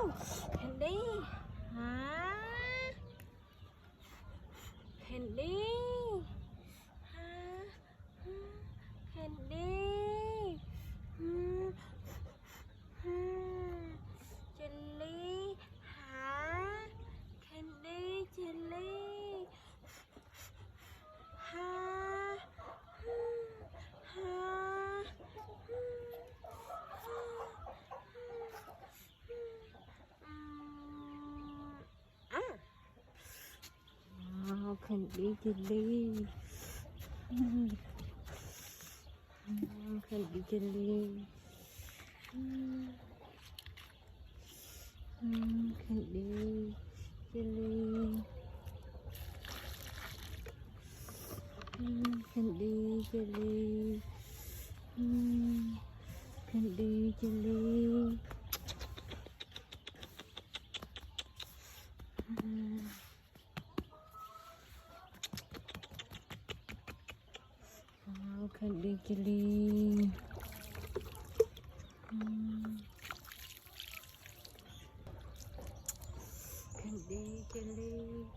วแคนดี้ฮะแคนดี้ฮะแคนดี้เจลลี่หาแคนดี้เจลลี่หาหาแคนดี้เจลลี่แคนดี้เจลลี่แคนดี้เจลลี่แคนดี้เจลลี่แคนดี้เจลลี่แคนดี้เจลลี่แคนดี้เจลลี่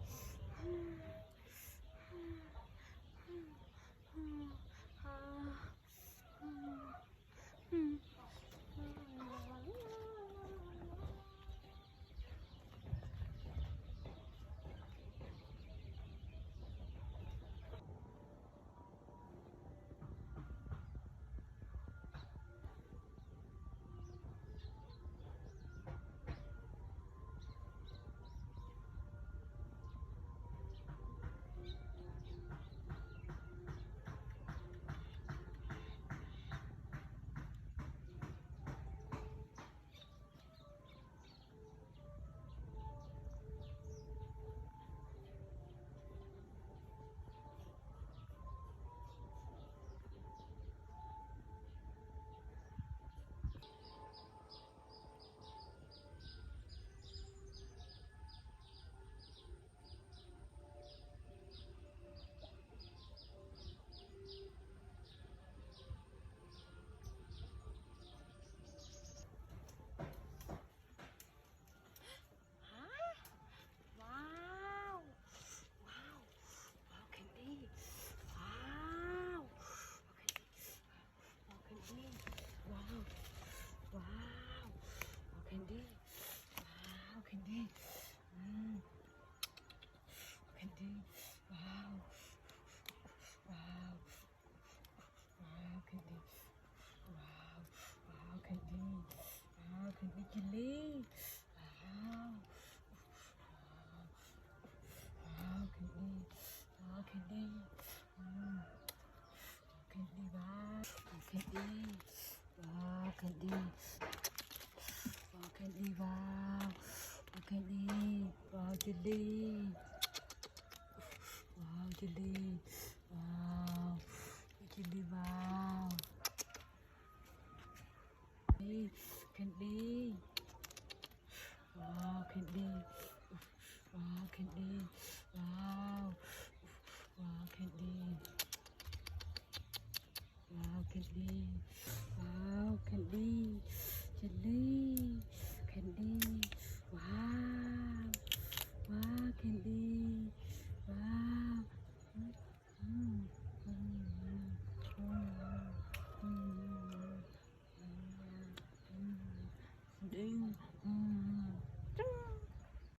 แคนดี้ว้าวแคนดี้แคนดี้ว้าวว้าวว้าวแคนดี้ว้าวว้าวแคนดี้ว้าวแคนดี้เจลลี่ว้าวว้าวแคนดี้ว้าวแคนดี้แคนดี้ว้าวแคนดี้ว้าวแคนดี้แคนดี้ว้าวแคนดี้ว้าวเจลลี่ว้าวเจลลี่ว้าวเจลลี่ว้าวแคนดี้ว้าวแคนดี้ว้าวแคนดี้ว้าวว้าวแคนดี้ว้าวแคนดี้ว้าวแคนดี้เจลลี่แคนดี้ว้าวว้าวแคนดี้ว้าวดึง